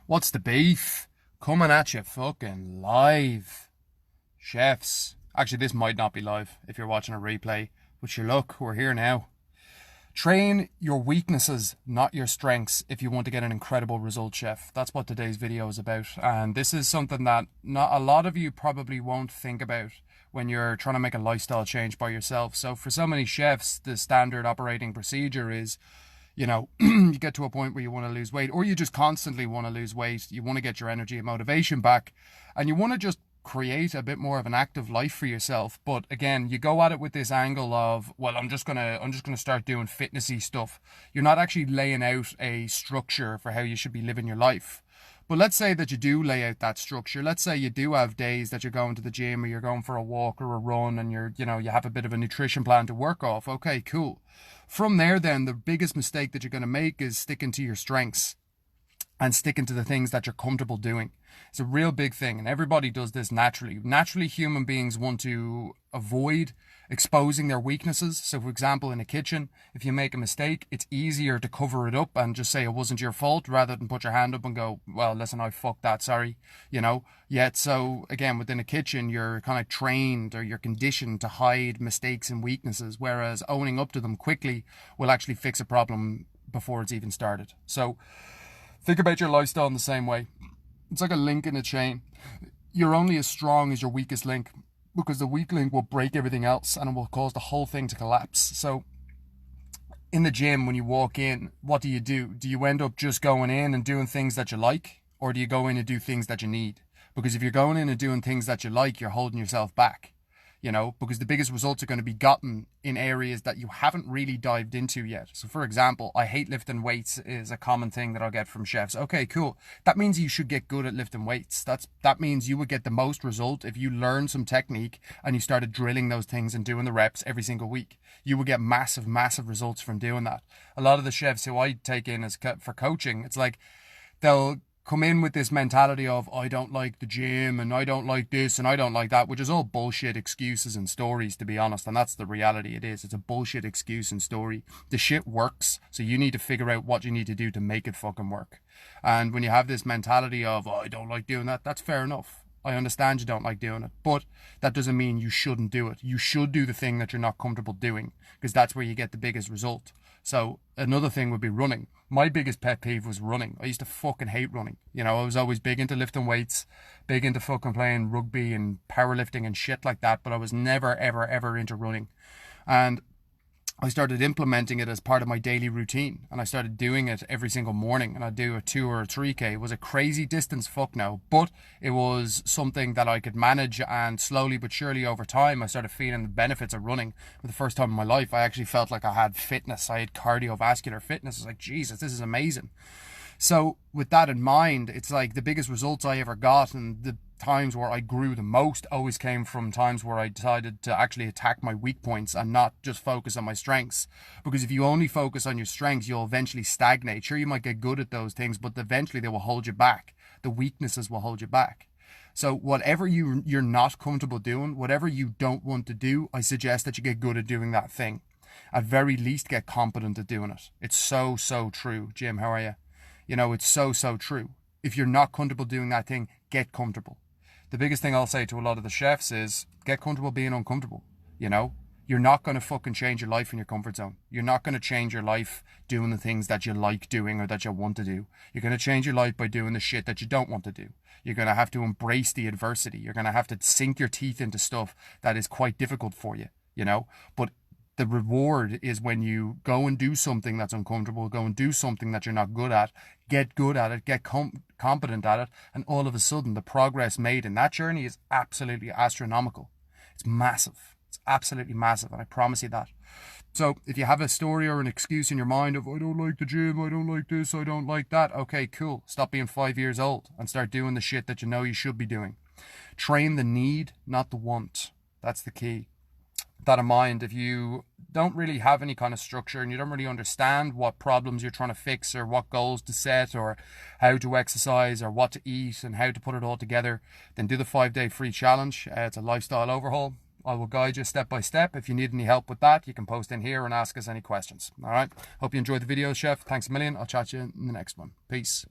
What's the beef? Coming at you fucking live. Chefs. Actually, this might not be live if you're watching a replay, but sure, look, we're here now. Train your weaknesses, not your strengths, if you want to get an incredible result, chef. That's what today's video is about. And this is something that not a lot of you probably won't think about when you're trying to make a lifestyle change by yourself. So for so many chefs, the standard operating procedure is, you get to a point where you want to lose weight, or you just constantly want to lose weight. You want to get your energy and motivation back, and you want to just create a bit more of an active life for yourself. But again, you go at it with this angle of, well, I'm just gonna start doing fitnessy stuff. You're not actually laying out a structure for how you should be living your life. But let's say that you do lay out that structure. Let's say you do have days that you're going to the gym, or you're going for a walk or a run, and you have a bit of a nutrition plan to work off. Okay, cool. From there, then, the biggest mistake that you're going to make is sticking to your strengths and sticking to the things that you're comfortable doing. It's a real big thing, and everybody does this naturally. Naturally, human beings want to avoid exposing their weaknesses. So, for example, in a kitchen, if you make a mistake, it's easier to cover it up and just say it wasn't your fault, rather than put your hand up and go, well, listen, I fucked that, sorry, Yet, so, again, within a kitchen, you're kind of trained, or you're conditioned to hide mistakes and weaknesses, whereas owning up to them quickly will actually fix a problem before it's even started. So, think about your lifestyle in the same way. It's like a link in a chain. You're only as strong as your weakest link, because the weak link will break everything else and it will cause the whole thing to collapse. So in the gym, when you walk in, what do? Do you end up just going in and doing things that you like, or do you go in and do things that you need? Because if you're going in and doing things that you like, you're holding yourself back. Because the biggest results are going to be gotten in areas that you haven't really dived into yet. So for example, I hate lifting weights is a common thing that I'll get from chefs. Okay, cool. That means you should get good at lifting weights. That means you would get the most result if you learn some technique and you started drilling those things and doing the reps every single week. You would get massive, massive results from doing that. A lot of the chefs who I take in as for coaching, it's like they'll come in with this mentality of, I don't like the gym, and I don't like this, and I don't like that, which is all bullshit excuses and stories, to be honest. And that's the reality it is. It's a bullshit excuse and story. The shit works, so you need to figure out what you need to do to make it fucking work. And when you have this mentality of, I don't like doing that, that's fair enough. I understand you don't like doing it, but that doesn't mean you shouldn't do it. You should do the thing that you're not comfortable doing, because that's where you get the biggest result. So another thing would be running. My biggest pet peeve was running. I used to fucking hate running. I was always big into lifting weights, big into fucking playing rugby and powerlifting and shit like that, but I was never, ever, ever into running. And I started implementing it as part of my daily routine, and I started doing it every single morning, and I'd do a 2 or a 3K. It was a crazy distance, fuck no, but it was something that I could manage, and slowly but surely over time, I started feeling the benefits of running. For the first time in my life, I actually felt like I had fitness. I had cardiovascular fitness. I was like, Jesus, this is amazing. So with that in mind, it's like the biggest results I ever got, and the times where I grew the most always came from times where I decided to actually attack my weak points and not just focus on my strengths. Because if you only focus on your strengths, you'll eventually stagnate. Sure, you might get good at those things, but eventually they will hold you back. The weaknesses will hold you back. So whatever you're not comfortable doing, whatever you don't want to do, I suggest that you get good at doing that thing. At very least, get competent at doing it. It's so, so true. Jim, how are you? It's so, so true. If you're not comfortable doing that thing, get comfortable. The biggest thing I'll say to a lot of the chefs is, get comfortable being uncomfortable. You're not going to fucking change your life in your comfort zone. You're not going to change your life doing the things that you like doing or that you want to do. You're going to change your life by doing the shit that you don't want to do. You're going to have to embrace the adversity. You're going to have to sink your teeth into stuff that is quite difficult for you, But the reward is when you go and do something that's uncomfortable, go and do something that you're not good at, get good at it, get competent at it, and all of a sudden the progress made in that journey is absolutely astronomical. It's massive. It's absolutely massive, and I promise you that. So if you have a story or an excuse in your mind of, I don't like the gym, I don't like this, I don't like that, okay, cool. Stop being 5 years old and start doing the shit that you know you should be doing. Train the need, not the want. That's the key. That in mind, if you don't really have any kind of structure and you don't really understand what problems you're trying to fix, or what goals to set, or how to exercise, or what to eat and how to put it all together, then do the 5-day free challenge. It's a lifestyle overhaul. I will guide you step by step. If you need any help with that, you can post in here and ask us any questions. All right. Hope you enjoyed the video, chef. Thanks a million. I'll chat to you in the next one. Peace.